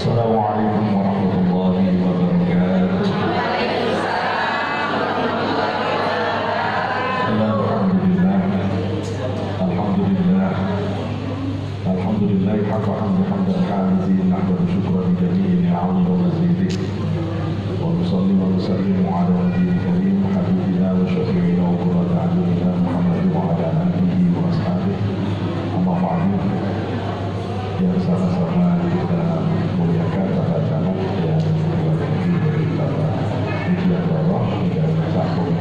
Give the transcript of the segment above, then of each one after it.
Assalamualaikum warahmatullahi wabarakatuh. Alhamdulillah, alhamdulillah, alhamdulillah. Haqqa hamdan hamidin, nahmadu syukran jami'in ni'ami wa mazidih. Wa nusalli wa nusallimu ala nabiyil karim habibina wa syafi'ina wa qurrati a'yunina Muhammadin wa ala alihi wa ashabihi. Amma ba'du. Yang sama-sama kita muliakan para jamaah yang berbahagia dari Bapak Ridwan Allah dan sambung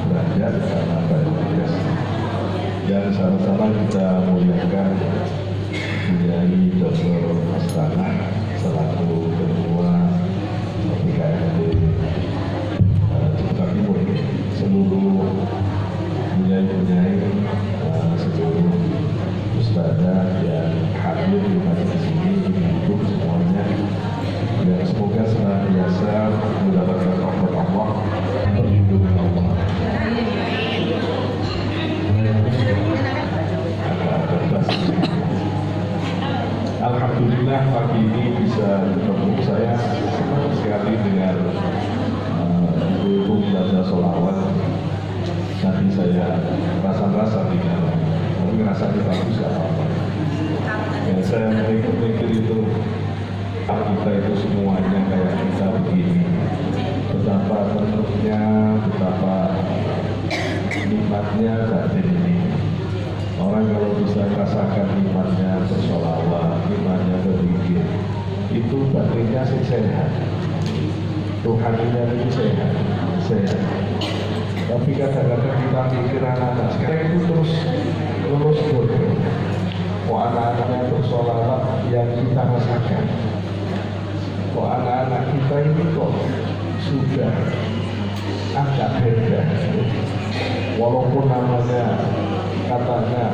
belajar karena baru tugas. Dan sama-sama kita muliakan Kiai Dr. Astana selaku Ketua PKMD Jakarta Timur, seluruh penyanyi-penyanyi, seluruh ustadzah yang hadir di majelis ini, ibu semuanya, dan semoga senantiasa mendapatkan rahmat Allah, perlindungan Allah. Alhamdulillah pagi ini bisa bertemu. Saya senang sekali dengan ibu-ibu membaca sholawat. Nanti saya rasa-rasa dengan ngerasanya bagus gak apa-apa. Ya, saya mikir itu kita itu semuanya kayak kita begini, betapa tentunya, betapa nikmatnya saat ini. Orang kalau bisa rasakan nikmatnya bersolawat, nikmatnya berzikir, itu batinnya sehat, rohaninya itu sehat. Tapi kadang-kadang kita pikir anak-anak sekarang itu terus bodoh. Kok anak-anaknya bersolawat yang kita rasakan? Kok anak-anak kita ini kok sudah agak beda? Walaupun namanya katanya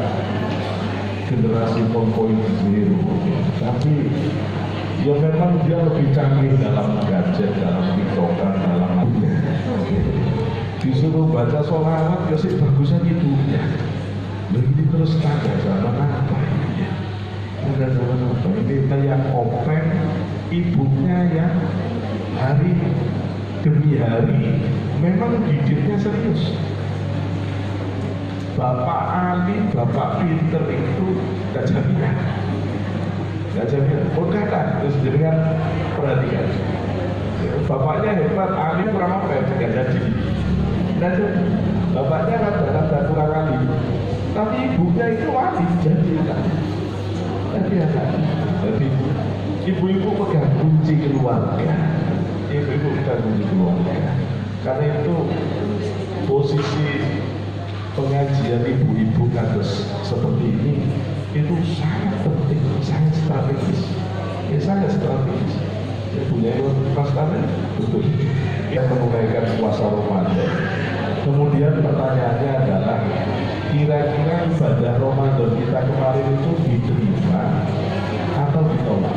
generasi 4.0, tapi ya memang dia lebih canggih dalam gadget, dalam tiktokan, dalam apa. Disuruh baca sholawat, ya sih bagusnya ibunya. Begini terus tanda zaman apa ini? Tanda zaman apa? Ini yang openg, ibunya yang hari demi hari memang didiknya serius. Bapak alim, bapak pinter itu gak jaminan. Oh kata, terus dengan perhatikan. Bapaknya hebat, alim kurang apa? Gak jadi. Dan bapaknya rada-rada kurang alim, tapi ibunya itu alim, jadi jadi ibu-ibu pegang kunci keluarga. Ibu-ibu pegang kunci keluarga. Karena itu posisi pengajian ibu-ibu kados seperti ini itu sangat penting, sangat strategis. Sangat strategis. Ibunya itu pastinya betul. Yang menunaikan puasa Ramadan. Kemudian pertanyaannya adalah kira-kira ibadah Ramadan kita kemarin itu diterima atau ditolak?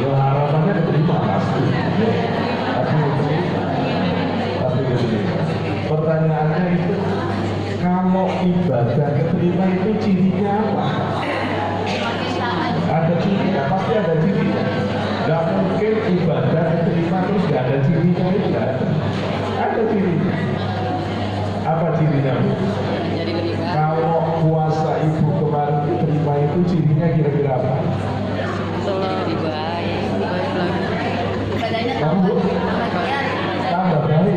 Ya harapannya diterima pasti. Tapi pertanyaannya itu kalau ibadah keterima itu cirinya apa? Ada cirinya, pasti ada cirinya. Gak mungkin ibadah diterima terus gak ada cirinya, itu gak ada. Ada cirinya. Apa cirinya, Bu? Kalau puasa ibu kemarin diterima itu cirinya kira-kira apa? Kamu tambah baik,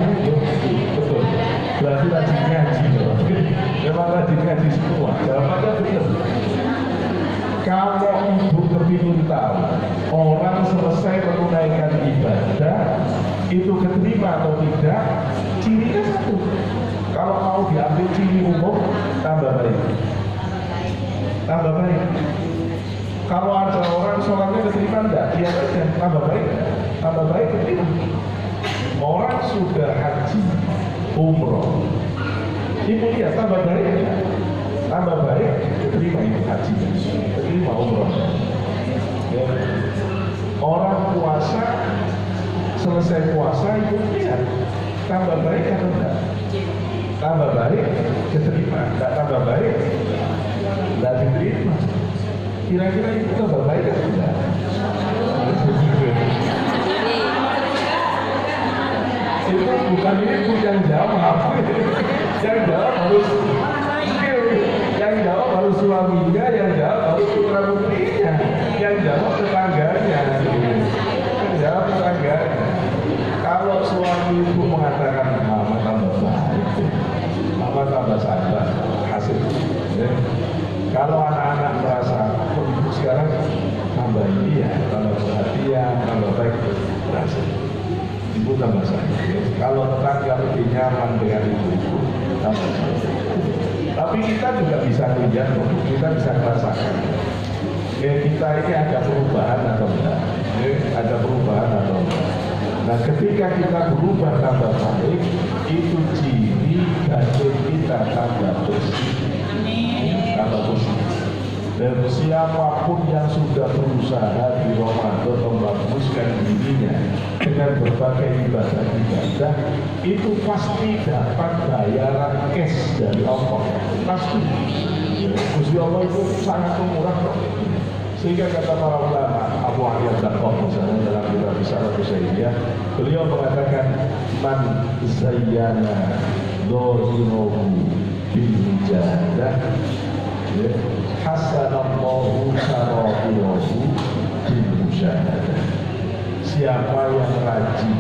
betul. Berarti rajin ngaji, memang rajin ngaji semua. Jawabannya betul. Kalau ibu kepingin tahu orang selesai menunaikan ibadah itu keterima atau tidak, cirinya satu. Kalau mau diambil ciri umum, tambah baik. Tambah baik. Kalau ada orang sholatnya keterima enggak, dia saja tambah baik. Tambah baik keterima. Orang sudah haji, umroh, ibu lihat tambah baik enggak? Tambah baik, terima ibu haji, terima umroh. Ya. Orang puasa, selesai puasa ibu lihat tambah baik atau enggak? Tambah baik, keterima. Enggak tambah baik, tidak diterima. Kira-kira itu tambah baik atau tidak? Itu bukan ibu yang jawab, yang jawab harus yang jawab harus suaminya, yang jawab harus putra putrinya, yang jawab tetangganya, yang jawab tetangganya. Kalau suami itu mengatakan mama tambah baik, mama tambah sabar, hasil. Ya. Kalau anak-anak merasa ibu sekarang tambah ini ya, tambah perhatian, tambah baik, berhasil. Ibu tambah sayang. Ya. Kalau tetangga lebih nyaman dengan ibu, tambah sayang. Tapi kita juga bisa lihat, kita bisa merasakan. Kita ini ada perubahan atau enggak? Ada perubahan atau enggak? Nah, ketika kita berubah tambah baik, itu ciri batin kita tambah bersih, tambah bersih. Dan siapapun yang sudah berusaha di Ramadan membaguskan dirinya dengan berbagai ibadah, itu pasti dapat bayaran cash dari Allah. Pasti. Gusti Allah itu sangat murah. Sehingga kata para ulama, Abu Ali Al-Daqqaq misalnya dalam kitab Risalah Usaidiyah, beliau mengatakan man zayyana dhahirahu bil mujahadah hasanallahu sara'irahu bil musyahadah. Siapa yang rajin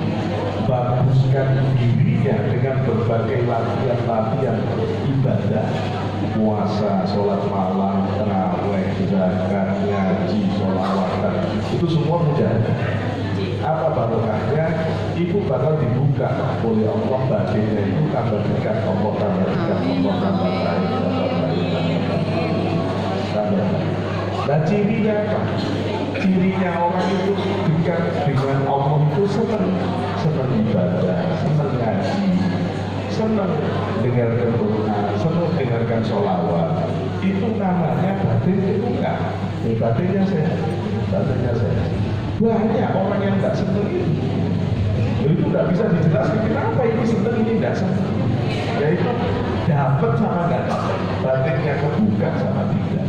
baguskan dirinya dengan berbagai latihan-latihan ibadah, puasa, sholat malam, tarawih, zakat, ngaji, sholawatan, itu semua mujahadah. Apa barokahnya? Itu bakal dibuka oleh Allah, batinnya itu tambah dekat Allah, tambah dekat Allah, tambah baik, tambah baik, tambah baik. Nah, cirinya apa? Cirinya orang itu dekat dengan Allah itu senang ibadah, senang ngaji, senang dengarkan doa, senang dengarkan sholawat. Itu namanya batin terbuka. Batinnya sehat, batinnya sehat. Banyak orang yang tidak senang itu tidak bisa dijelaskan kenapa ini senang, ini tidak senang. Yaitu dapat sama tidak dapat, batinnya kebuka sama tidak.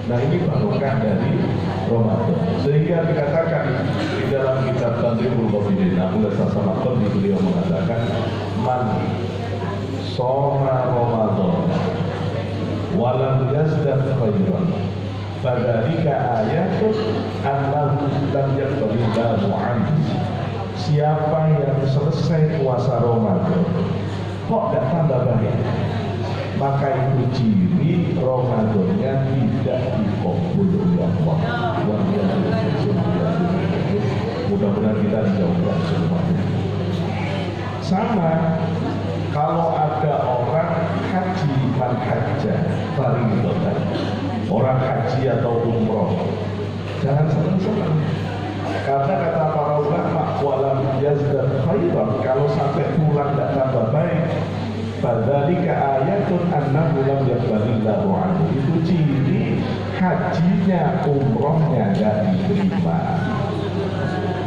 Nah, ini barokah dari Ramadan. Sehingga dikatakan di dalam kitab Tadribul Qabilin, Abu Hasan Samarqandi beliau mengatakan, man shoma Ramadan walam yazdad khairan fadzalika ayatun annahu lam yaqbalillahu anhu. Siapa yang selesai puasa Ramadan kok tidak tambah baik, maka itu ciri Ramadannya tidak dikabul oleh Allah. Mudah-mudahan kita dijauhkan semuanya. Sama kalau ada orang haji man hajja fardhatan, orang haji atau umroh, jangan senang-senang. Karena kata para ulama, walam yazdad khairan, kalau sampai pulang tidak tambah baik, fadzalika ayatun annahu lam yaqbalillahu anhu. Itu ciri hajinya, umrohnya tidak diterima.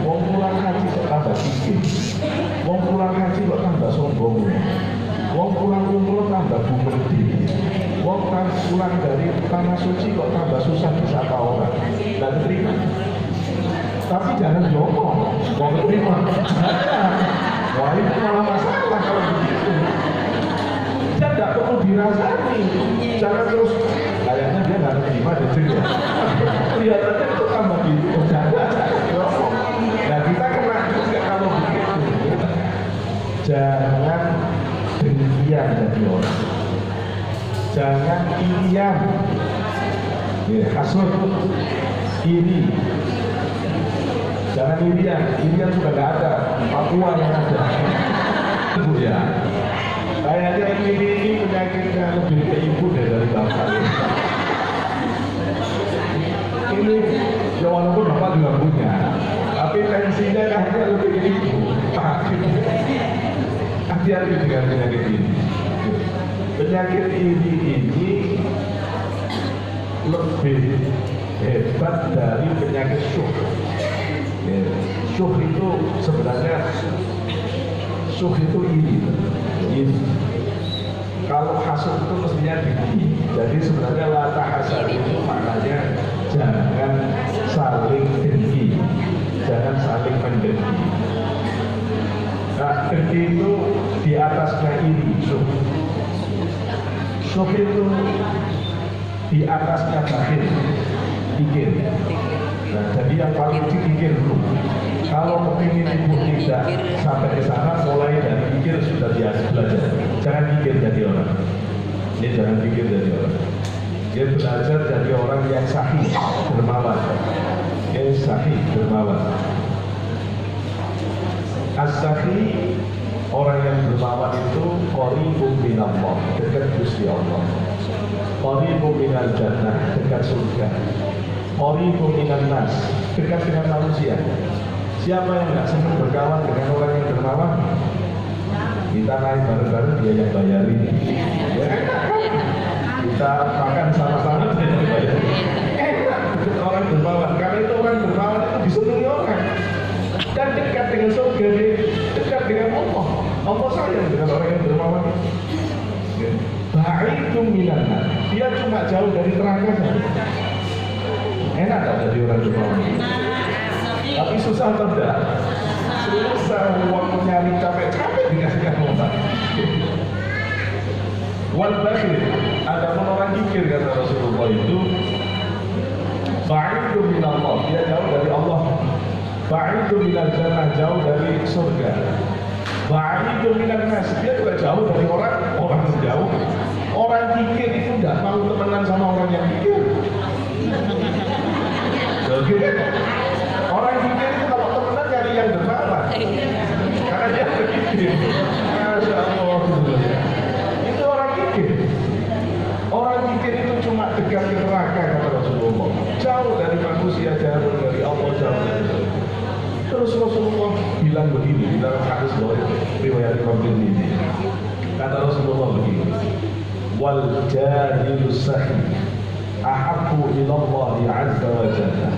Wong pulang haji kok tambah sikit, wong pulang haji kok tambah sombong, wong pulang umroh tambah bumedi, wong pulang dari tanah suci kok tambah susah disapa orang. Tidak diterima. Tapi jangan diomong, mau diterima. Wah, itu malah masalah kalau begitu. Tidak perlu dirasani, jangan terus kayaknya dia nggak terima deh juga. Kelihatannya itu tambah bercanda. Nah, kita kena juga kalau begitu. Jangan dengkian jadi orang, jangan irian, hasud, iri. Jangan irian sudah nggak ada, Papua yang ada. Ibu ya. Kayaknya ini penyakitnya lebih ke ibu dari bapak. Ini ya walaupun bapak juga punya, tapi tensinya kayaknya lebih ke ibu. Hati-hati dengan penyakit ini. Penyakit ini lebih hebat dari penyakit syuh. Syuh itu sebenarnya itu iri. Kalau hasud itu mestinya tinggi. Jadi sebenarnya la tahasud dengki. Nah, dengki itu di atasnya iri, syuh itu di atasnya bakhil, pikir. Nah, jadi yang paling pikir dulu. Kalau kepingin ibu tidak sampai ke sana, mulai dari pikir sudah biasa belajar. Jangan pikir jadi orang. Ini jangan pikir jadi orang. Dia belajar jadi orang yang sahih, dermawan. Yang sahih, dermawan. As-sahih, orang yang dermawan itu qaribun minallah, dekat Gusti Allah. Qaribun minal jannah, dekat surga. Qaribun minan nas, dekat dengan manusia. Siapa yang nggak senang berkawan dengan orang yang dermawan? Kita naik bareng-bareng, dia yang bayarin. Ya, kita makan sama-sama, dia yang bayarin. Enak orang dermawan, karena itu orang dermawan itu disenangi orang. Dan dekat dengan surga, dekat dengan Allah. Allah sayang dengan orang yang dermawan. Ba'idum minan nar, dia cuma jauh dari neraka saja. Enak tak jadi orang dermawan? Tapi susah atau tidak? Susah, uang nyari capek-capek dikasihkan orang. Wal bakhil, ada orang kikir kata Rasulullah itu ba'idun minallah, dia jauh dari Allah. Ba'idun minal jannah, jauh dari surga. Ba'idun minan nas, dia juga jauh dari orang jauh. Orang kikir itu tidak mau temenan sama orang yang kikir. Jadi orang kikir itu kalau temenan cari yang dermawan, karena dia berpikir, Masya Allah, itu orang kikir. Orang kikir itu cuma dekat ke neraka kata Rasulullah, jauh dari manusia, jauh dari Allah, jauh dari Allah. Terus Rasulullah bilang begini di dalam hadis riwayat Imam Tirmidzi, kata Rasulullah begini, wal jahilus sahih ahabbu ila Allah azza wa jalla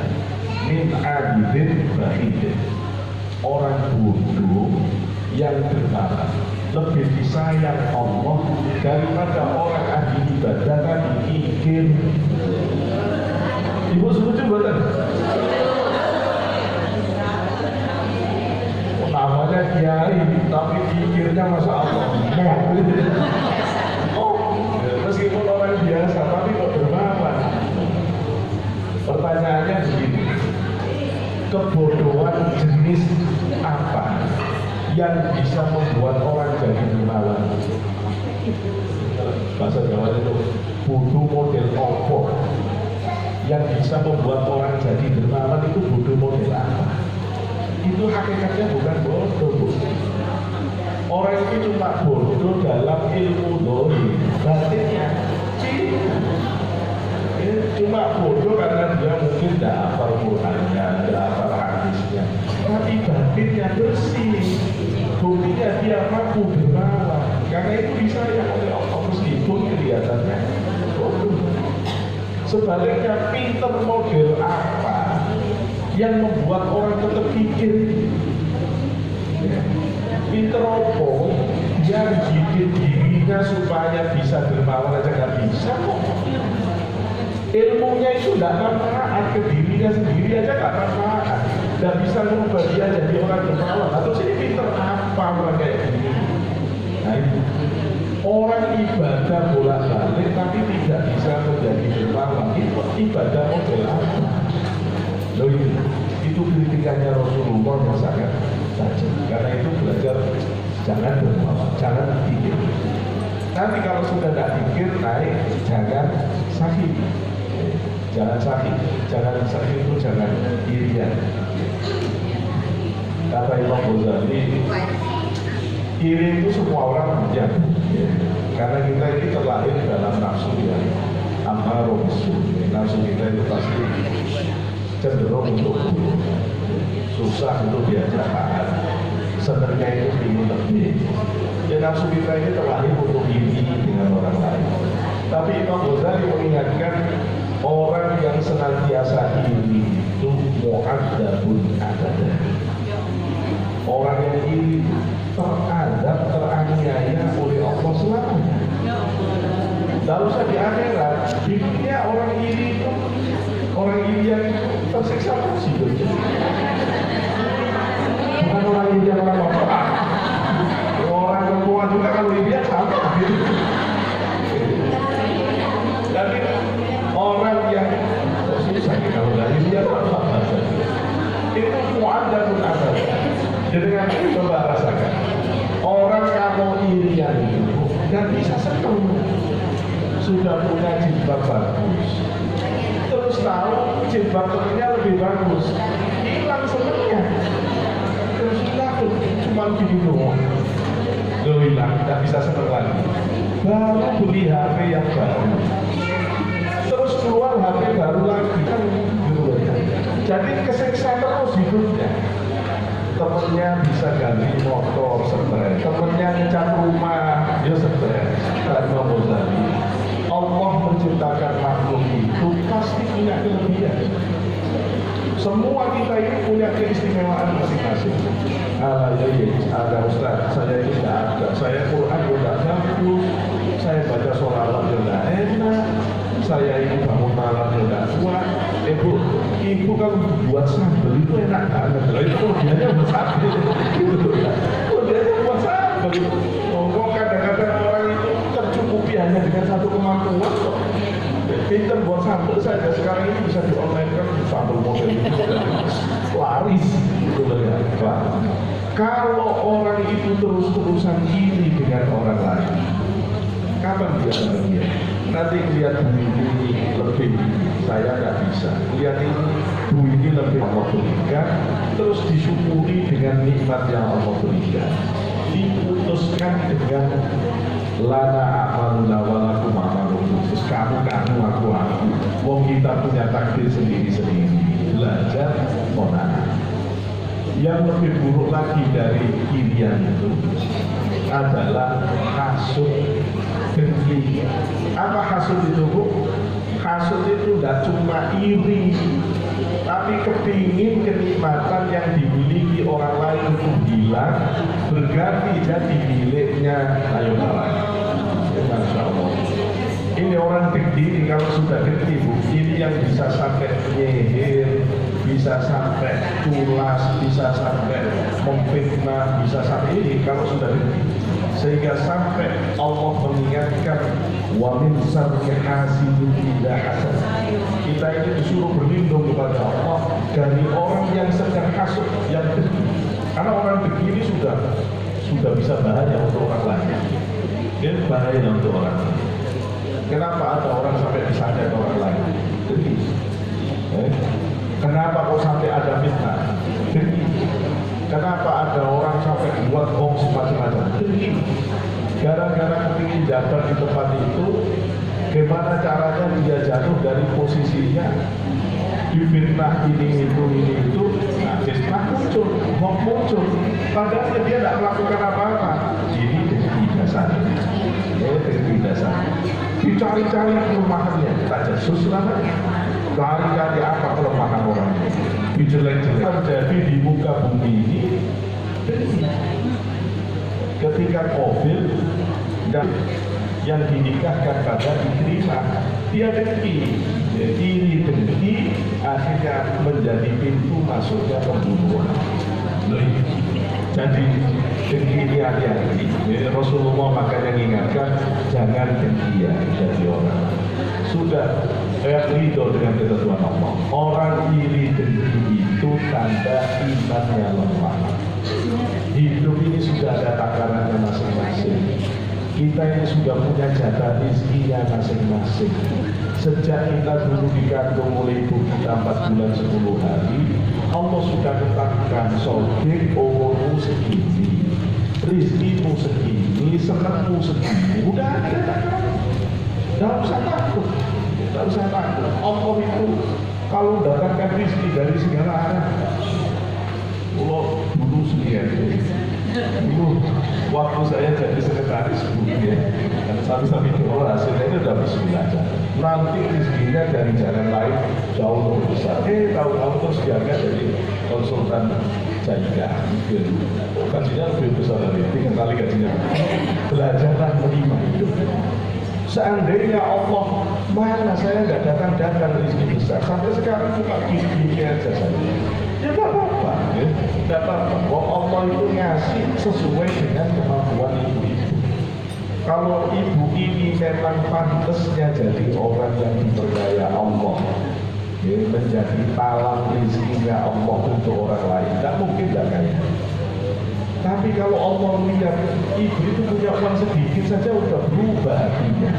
min abidin bahidin. Orang bodoh yang dermawan lebih disayang Allah daripada orang ahli ibadah kan dikikir. Ibu setuju betul? Namanya kiai tapi pikirnya masa Allah. Meskipun orang biasa tapi kok dermawan. Pertanyaannya begini, kebodohan jenis apa yang bisa membuat orang jadi dermawan? Bahasa Jawa itu bodoh model apa yang bisa membuat orang jadi dermawan? Itu bodoh model apa? Itu hakikatnya bukan bodoh. Orang itu cuma bodoh dalam ilmu dohir, batinnya cuma bodoh karena dia mungkin tidak hafal Qurannya, tidak hafal hadisnya, tapi batinnya bersih. Buktinya dia mampu dermawan, karena itu disayang oleh Allah meskipun kelihatannya bodoh. Sebaliknya, pinter model apa yang membuat orang tetap pikir? Pinter apa yang bikin dirinya supaya bisa dermawan aja nggak bisa kok. Ilmunya itu tidak manfaat, ke dirinya sendiri aja nggak manfaat, nggak bisa merubah dia jadi orang dermawan. Atau sini pinter apa orang kayak gini? Nah itu orang ibadah bolak-balik tapi tidak bisa menjadi dermawan. Itu ibadah model apa? Loh itu kritikannya Rasulullah yang sangat tajam. Karena itu belajar jangan dermawan, jangan pikir. Nanti kalau sudah tidak pikir naik, jangan sahih. Jangan sahih itu jangan irian. Kata Imam Ghazali, iri itu semua orang punya, ya. Karena kita ini terlahir dalam nafsu yang ammarah bisu. Nafsu kita itu pasti cenderung untuk buruk, susah untuk diajak taat, senangnya itu ingin lebih. Ya nafsu kita ini terlahir untuk iri dengan orang lain. Tapi Imam Ghazali mengingatkan orang yang senantiasa iri itu mu'adzabun abadan. Orang yang iri teradab, teraniaya oleh Allah selamanya. Tidak usah di akhirat, di dunia orang iri itu, orang iri yang tersiksa terus hidupnya. sudah punya jilbab bagus, terus tahu jilbab temennya lebih bagus, hilang senengnya. Terus hilang cuma gini doang, lo hilang, tidak bisa seneng lagi. Baru beli HP yang baru, terus keluar HP baru lagi kan gitu ya. Jadi kesiksa terus hidupnya. Temennya bisa ganti motor stres, temennya ngecat rumah ya stres. Karena Allah menciptakan makhluk itu pasti punya kelebihan. Semua kita ini punya keistimewaan masing-masing. Ada Ustaz, saya ini tidak ada, saya Quran tidak bagus, saya baca sholawat tidak enak, saya ini bangun malam tidak kuat. Ibu kalau buat sambal itu enak banget. Itu kelebihannya buat sambal gitu ya. Kelebihannya buat sambal. Kadang-kadang orang itu tercukupi hanya dengan satu kemampuan kok. Pinter buat sambal saja sekarang ini bisa di online kan sambal model itu laris gitu ya. Kalau orang itu terus-terusan iri dengan orang lain, kapan dia bahagia? Nanti lihat ini lebih, saya nggak bisa. Lihat ini lebih Allah berikan, terus disyukuri dengan nikmat yang Allah berikan. Diputuskan dengan lana amaluna walakum amalukum. Terus kamu aku. Wong kita punya takdir sendiri-sendiri. Belajar kona'ah. Yang lebih buruk lagi dari irian itu adalah hasud, dengki. Apa hasud itu, Bu? Hasud itu tidak cuma iri, tapi kepingin kenikmatan yang dimiliki orang lain itu hilang, berganti jadi miliknya ayo lain. Masya Allah. Ini orang dengki, kalau sudah dengki, Bu, ini yang bisa sampai nyehir, bisa sampai culas, bisa sampai memfitnah, bisa sampai ini kalau sudah dengki. Sehingga sampai Allah mengingatkan wa min syarri hasidin idza hasad. Kita ini disuruh berlindung kepada Allah dari orang yang sedang hasud, yang dengki. Karena orang dengki ini sudah bisa bahaya untuk orang lain. Dia bahaya untuk orang lain. Kenapa ada orang sampai disantet orang lain? Dengki. Kenapa kok sampai ada fitnah? Dengki. Kenapa ada orang sampai buat hoax macam-macam? Dengki. Gara-gara kepingin jabat di tempat itu, gimana caranya dia jatuh dari posisinya? Difitnah ini itu, nah fitnah muncul, hoax muncul. Padahal dia tidak melakukan apa-apa. Ini dengki dasarnya. Dengki dasar. Dicari-cari kelemahannya, tak jasus namanya. Cari-cari apa kelemahan orang ini, dijelek-jelek. Terjadi di muka bumi ini ketika COVID dan yang dinikahkan pada Ikrimah, dia dengki, iri dengki, akhirnya menjadi pintu masuknya pembunuhan. Jadi dengki ini hati-hati. Rasulullah makanya mengingatkan jangan dengki ya jadi orang. Sudah ridho dengan ketentuan Allah. Orang iri dengki itu tanda imannya lemah. Hidup ini sudah ada takarannya masing-masing. Kita ini sudah punya jatah rezekinya masing-masing. Sejak kita dulu dikandung oleh ibu kita 4 bulan 10 hari, Allah sudah tetapkan sodik umurmu segini, rezekimu segini, senangmu segini. Udah ada takaran. Tidak usah takut. Tidak usah takut. Allah itu kalau datangkan rezeki dari segala arah. Kalau dulu sendiri, dulu waktu saya jadi sekretaris ya, satu-satu hasilnya itu udah bismillah. Nanti rezekinya dari jalan lain jauh lebih besar. Tahu-tahu terus diangkat jadi konsultan jaga. Gajinya lebih besar dari itu, kali gajinya. Belajarlah menerima hidup. Seandainya Allah, mana saya nggak datang rezeki besar, sampai sekarang cuma gini-gini aja saja. Ya tak apa-apa, ya. Tidak apa-apa. Allah itu ngasih sesuai dengan kemampuan ibu. Kalau ibu ini memang pantasnya jadi orang yang dipercaya Allah, ya, menjadi talang rezekinya Allah untuk orang lain, tidak mungkin tidak kaya. Tapi kalau Allah melihat ibu itu punya uang sedikit saja udah berubah hatinya.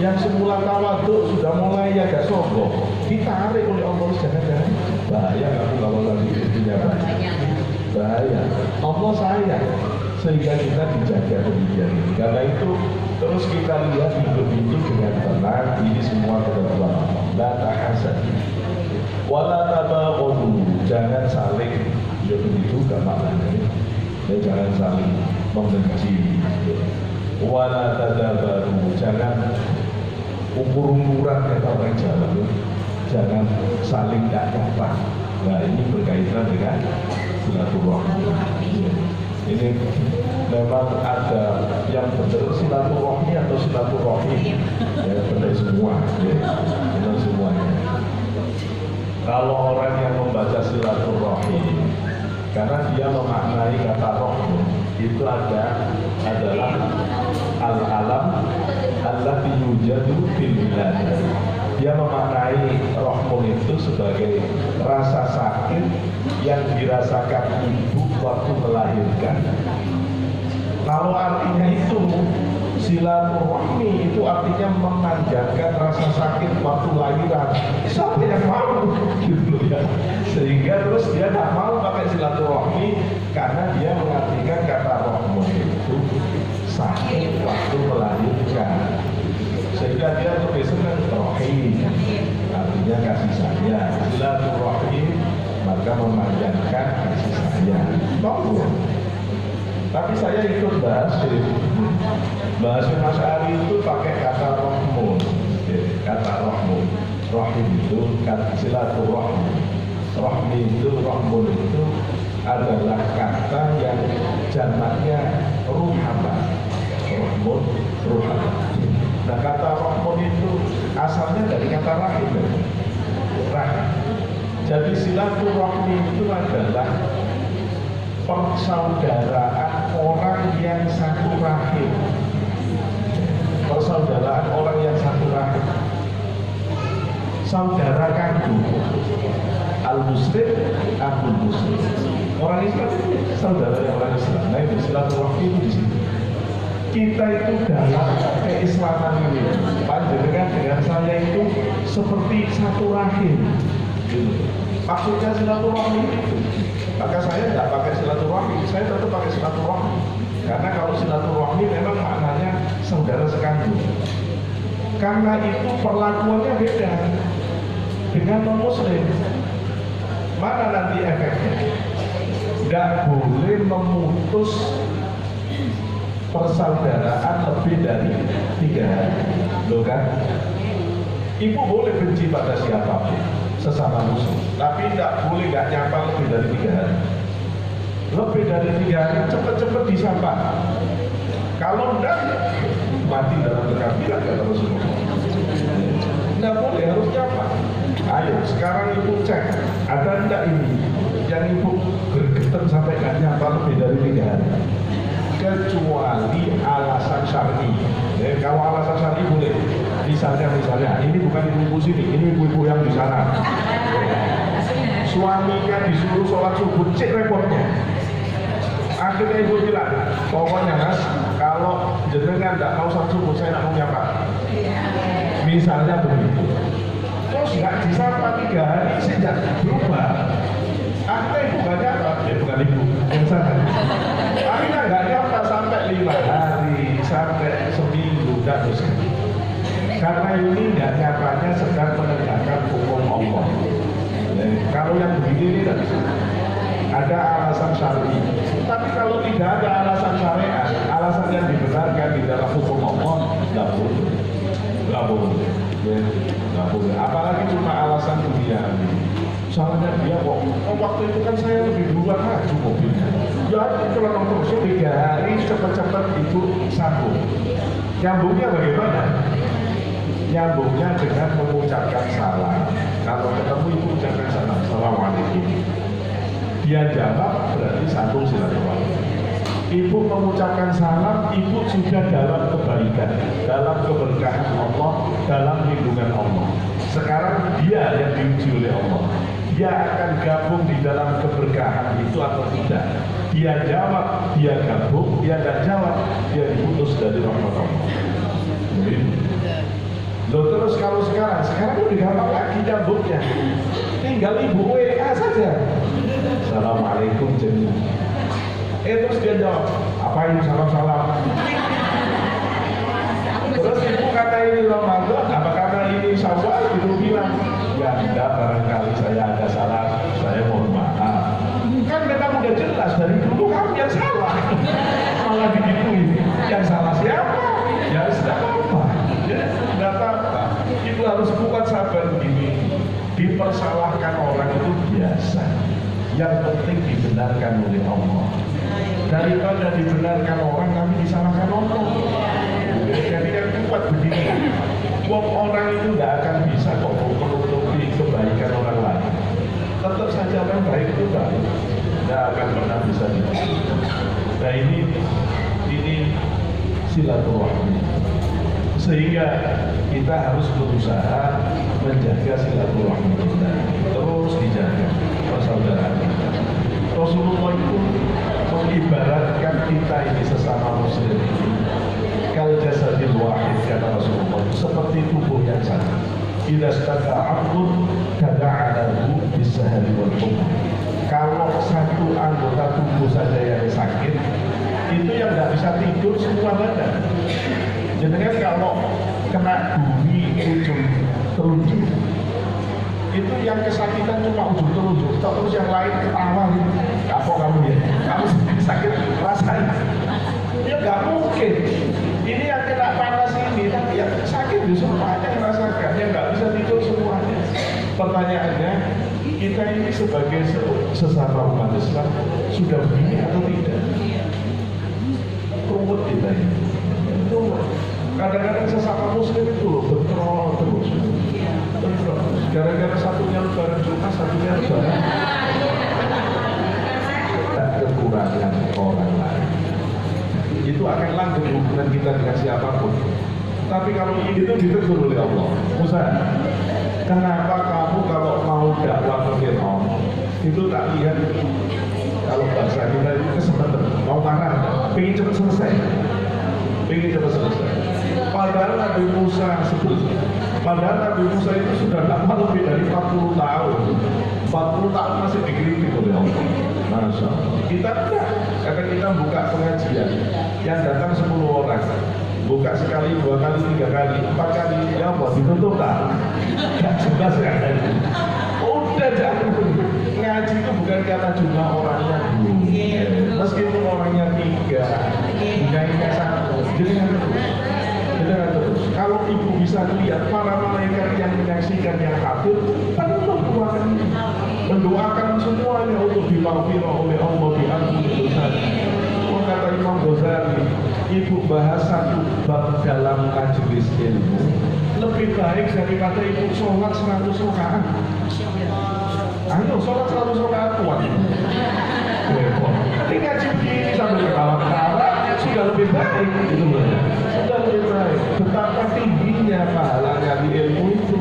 Yang semula tawaduk sudah mulai agak sombong, ditarik oleh Allah. Jangan-jangan bahaya kamu kalau lagi punya banyak. Bahaya. Allah sayang, sehingga kita dijaga demikian. Karena itu terus kita lihat hidup itu dengan tenang. Ini semua ketentuan Allah. La tahasad, wala tabaghadu, jangan saling. Ya begitu gak maknanya. Ya jangan saling membenci. Wala tadabaru, jangan umur-umuran kata orang Jawa, jangan saling gak dapat. Nah ini berkaitan dengan silaturahmi. Ini memang ada yang benar silaturahmi atau silaturahmi, ya benar semua, ya benar semuanya. Kalau orang yang membaca silaturahmi, karena dia memaknai kata rahmu, itu adalah al-alam allati yujadu fil bilad. Dia memaknai rahmun itu sebagai rasa sakit yang dirasakan ibu waktu melahirkan. Kalau artinya itu silaturahmi itu artinya memanjangkan rasa sakit waktu lahiran. Siapa yang mau gitu ya? Sehingga terus dia tak mau pakai silaturahmi karena dia mengartikan kata rahmun itu sakit waktu melahirkan. Sehingga dia lebih senang rahim, artinya kasih sayang. Silaturahim maka memanjangkan kasih sayang. Tapi saya ikut bahas Mas Ari itu pakai kata rahmun, kata rahmun. Rahim itu kata silaturahmi. Rahmi itu, rahmun itu adalah kata yang jamaknya ruhama. Rahmun, ruhama. Nah kata rahmun itu asalnya dari kata rahim. Rahim. Jadi silaturahmi itu adalah persaudaraan orang yang satu rahim. Persaudaraan orang yang satu rahim. Saudara kandung. Al-Muslim, Abdul Muslim. Orang Islam saudara orang Islam. Nah itu silaturahmi itu di sini. Kita itu dalam keislaman ini, panjenengan dengan saya itu seperti satu rahim. Maksudnya silaturahmi itu. Maka saya tidak pakai silaturahmi, saya tetap pakai silaturahmi. Karena kalau silaturahmi memang maknanya saudara sekandung. Karena itu perlakuannya beda dengan non-muslim. Mana nanti efeknya? Tidak boleh memutus persaudaraan lebih dari 3 hari. Loh kan? Ibu boleh benci pada siapapun sesama muslim, tapi tidak boleh nggak nyapa lebih dari 3 hari. Lebih dari 3 hari cepat-cepat disapa. Kalau enggak mati dalam kekafiran kata Rasulullah. Tidak boleh, harus nyapa. Ayo sekarang ibu cek ada enggak ini yang ibu gergetan sampai nggak nyapa lebih dari 3 hari. Kecuali alasan syar'i. Kalau alasan syar'i boleh. Misalnya ini bukan ibu-ibu sini, ini ibu-ibu yang di sana. Suaminya disuruh sholat subuh, cek repotnya. Akhirnya ibu bilang, pokoknya mas, kalau jenengan tidak mau sholat subuh, saya tidak mau nyapa. Misalnya begitu. Terus nggak disapa 3 hari, sejak berubah. Akhirnya ibu nggak nyapa, ya bukan ibu, yang sana. Akhirnya nggak nyapa sampai 5 hari, sampai seminggu, dan terus. Karena ini nggak nyatanya sedang menegakkan hukum Allah. Kalau yang begini ini ada alasan syar'i. Tapi kalau tidak ada alasan syariat, alasan yang dibenarkan di dalam hukum Allah, nggak boleh. Nggak boleh. Nggak boleh. Apalagi cuma alasan duniawi. Soalnya dia kok, waktu itu kan saya lebih duluan maju mobilnya. Ya itu kalau terus 3 hari cepat-cepat itu sambung. Nyambungnya bagaimana? Nyambungnya dengan mengucapkan salam. Kalau ketemu ibu ucapkan salam, assalamualaikum. Dia jawab berarti sambung silaturahmi. Ibu mengucapkan salam, ibu sudah dalam kebaikan, dalam keberkahan Allah, dalam lindungan Allah. Sekarang dia yang diuji oleh Allah. Dia akan gabung di dalam keberkahan itu atau tidak. Dia jawab, dia gabung. Dia tidak jawab, dia diputus dari rahmat Allah. Loh terus kalau sekarang udah gampang lagi nyambungnya. Tinggal ibu WA saja. Assalamualaikum Jenny. Terus dia jawab, apain salam-salam. Terus ibu kata ini Ramadan, apa kata ini Syawal, ibu bilang, ya enggak, barangkali saya ada salah, saya mohon maaf. Kan memang udah jelas dari dulu kamu yang salah. Malah digituin, yang salah siapa? Ya sudah apa? Ya sudah apa? Itu harus kuat sabar begini. Dipersalahkan orang itu biasa. Yang penting dibenarkan oleh Allah. Daripada dibenarkan orang, kami disalahkan Allah. Jadi yang kuat begini. Wong orang itu tidak akan bisa kok menutupi kebaikan orang lain. Tetap saja orang baik itu baik. Tidak akan pernah bisa ditutupi. Nah ini silaturahmi. Sehingga kita harus berusaha menjaga silaturahmi kita. Terus dijaga persaudaraan kita. Rasulullah itu mengibaratkan kita ini sesama muslim kal jasadil wahid, kata Rasulullah, seperti tubuh yang satu. Idza staka 'abdun tada'alahu bis-sahri wal humma. Kalau satu anggota tubuh saja yang sakit, itu yang nggak bisa tidur semua badan. Jenengan kalau kena bumi ujung telunjuk, itu yang kesakitan cuma ujung telunjuk, terus yang lain ketawa gitu. Kapok kamu ya, kamu sakit rasain. Ya nggak mungkin. Ini yang kena panas ini, tapi yang sakit justru banyak merasakan, yang nggak bisa tidur semuanya. Pertanyaannya, kita ini sebagai sesama umat Islam sudah begini atau tidak? Ruwet kita ini. Kadang-kadang sesama muslim itu bentrol terus. Gara-gara satunya lebaran Jumat, satunya lebaran. Dan kekurangan orang lain itu akan langgeng hubungan kita dengan siapapun. Tapi kalau itu ditegur oleh Allah, Musa, kenapa kamu kalau mau dakwah ke Fir'aun itu tak lihat kalau bahasa kita itu kesempatan mau marah, pengen cepat selesai, Padahal Nabi Musa itu sudah lama lebih dari 40 tahun. 40 tahun masih dikritik oleh Allah. Masya Allah. Kita enggak, karena kita buka pengajian yang datang 10 orang, buka sekali, 2 kali, 3 kali, 4 kali, ya Allah ditutup tak? Gak jelas kan? Udah jangan. Ngaji itu bukan kata jumlah orangnya, meskipun orangnya 3, nilainya 1, jangan terus. Kalau ibu bisa lihat para malaikat yang menyaksikan yang hadir, penuh ruangan ini, mendoakan semuanya untuk dimaafkan oleh Allah, diampuni dosa. Kata Imam Ghazali, ibu bahas satu bab dalam majelis ilmu lebih baik daripada ibu sholat 100 rakaat. Ayo sholat 100 rakaat kuat. Ini ngaji begini sambil ketawa-ketawa sudah lebih baik, gitu loh. Sudah lebih baik. Betapa tingginya pahalanya di ilmu itu.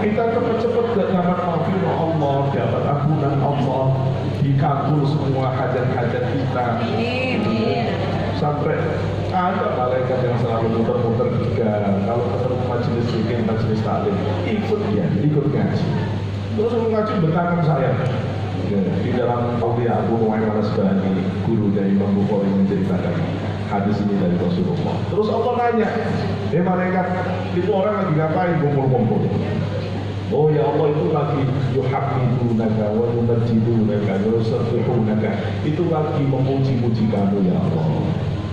Kita cepat-cepat dapat maafirah Allah, dapat ampunan Allah, dikabul semua hajat-hajat kita. Sampai ada malaikat yang selalu muter-muter juga kalau ketemu majelis zikir, majelis taklim, ikut ngaji. Terus ngaji bertangan saya. Di dalam Aulia Abu Nu'aim al-Asbahani, guru dari Imam Bukhari, menceritakan hadis ini dari Rasulullah. Terus Allah nanya, malaikat itu orang lagi ngapain kumpul-kumpul? Oh ya Allah, itu lagi yuhamidunaka wa yumajjidunaka wa yusabbihunaka. Itu lagi memuji-muji kamu ya Allah,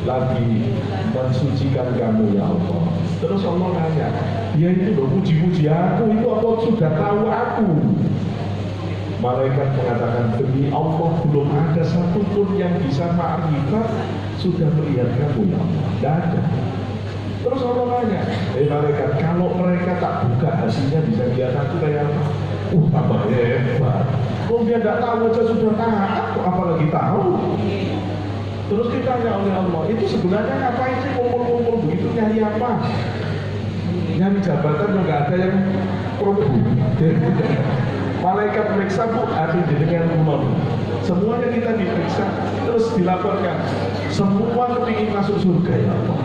lagi mensucikan kamu ya Allah. Terus Allah nanya, ya itu loh puji-puji aku, itu Allah sudah tahu aku. Malaikat mengatakan, demi Allah belum ada satupun yang bisa ma'rifat sudah melihat kamu ya Allah. Tidak ada. Terus Allah tanya, malaikat, kalau mereka tak buka hasilnya bisa lihat aku kayak apa? Tambah hebat. Kalau dia tidak tahu aja sudah tahu, apalagi tahu. Terus ditanya oleh Allah, itu sebenarnya ngapain sih kumpul-kumpul begitu, nyari apa? Nyari jabatan yang nggak ada yang produk. Malaikat periksa, bu, ada dengan umum. Semuanya kita diperiksa, terus dilaporkan. Semua kepingin masuk surga ya Allah.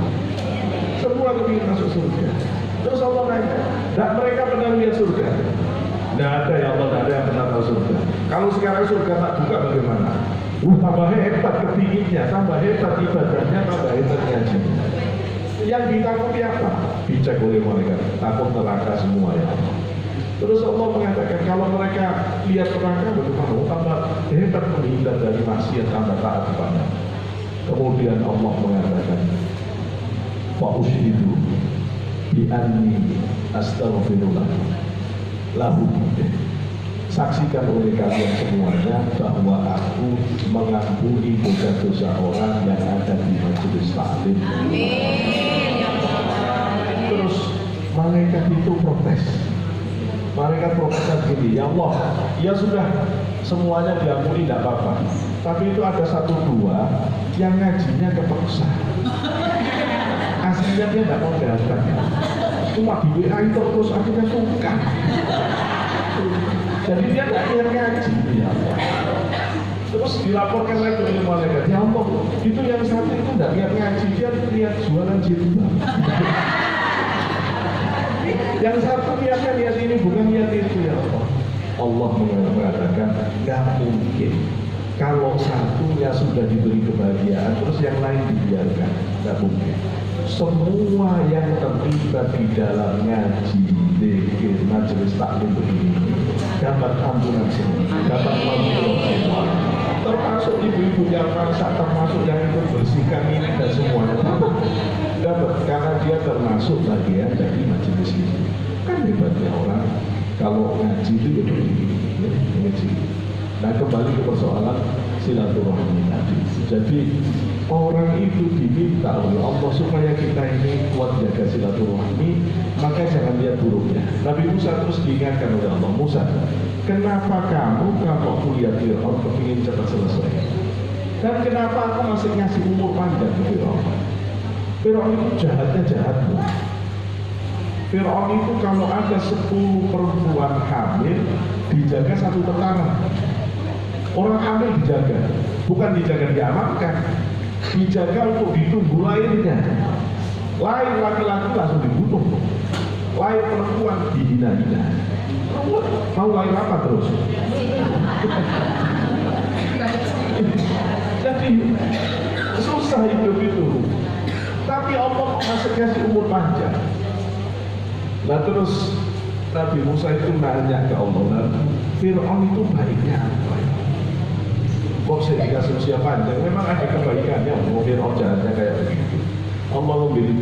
Semua kepingin masuk surga. Terus Allah nanya, dan mereka pernah lihat surga? Tidak ada ya Allah, tidak ada yang pernah tahu surga. Kalau sekarang surga tak buka bagaimana? Tambah hebat kepinginnya, tambah hebat ibadahnya, tambah hebat ngajinya. Yang ditakuti apa? Dicek oleh mereka, takut neraka semua ya Allah. Terus Allah mengatakan kalau mereka lihat neraka bagaimana? Tambah hebat menghindar dari maksiat, tambah taat kepada. Kemudian Allah mengatakan, Pak Ushidu bi anni astaghfirullah lahu. Saksikan oleh kalian semuanya bahwa aku mengampuni dosa-dosa orang yang ada di majelis taklim. Terus malaikat itu protes. Malaikat protes gini, ya Allah, ya sudah semuanya diampuni tidak apa-apa. Tapi itu ada satu dua yang ngajinya kepaksa. Aslinya dia tidak mau datang. Cuma di WA itu terus akhirnya suka. Jadi dia tidak lihat ngaji, ya Allah. Terus dilaporkan lagi oleh malaikat, ya Allah, itu yang satu itu tidak lihat ngaji, dia lihat jualan jilbab. Yang satu lihatnya lihat ini, bukan lihat itu, ya Allah. Allah mengatakan, nggak mungkin. Kalau satunya sudah diberi kebahagiaan, terus yang lain dibiarkan, nggak mungkin. Semua yang terlibat di dalam ngaji, zikir, majelis taklim begini dapat ampunan semua, dapat ampunan semua. Termasuk ibu-ibu yang masak, termasuk yang ikut bersihkan ini dan semuanya dapat, karena dia termasuk bagian dari majelis ini. Kan hebatnya orang kalau ngaji itu begini, ngaji. Nah, kembali ke persoalan silaturahmi tadi. Jadi orang itu diminta oleh Allah supaya kita ini kuat jaga silaturahmi, maka jangan lihat buruknya. Nabi Musa terus diingatkan oleh Allah, Musa, kenapa kamu kalau kuliah Fir'aun kepingin cepat selesai? Dan kenapa aku masih ngasih umur panjang ke Fir'aun? Fir'aun itu jahatnya jahat. Fir'aun itu kalau ada 10 perempuan hamil dijaga satu tentara. Orang hamil dijaga, bukan dijaga diamankan, dijaga untuk ditunggu lahirnya. Lahir laki-laki langsung dibunuh, lahir perempuan dihina-hina. Mau lahir apa terus? Jadi susah hidup itu. Tapi Allah masih kasih umur panjang. Nah terus Nabi Musa itu nanya ke Allah, Fir'aun itu baiknya apa? Kok saya dikasih usia panjang? Memang ada kebaikannya, mungkin Fir'aun jahatnya kayak begitu. Allah memilih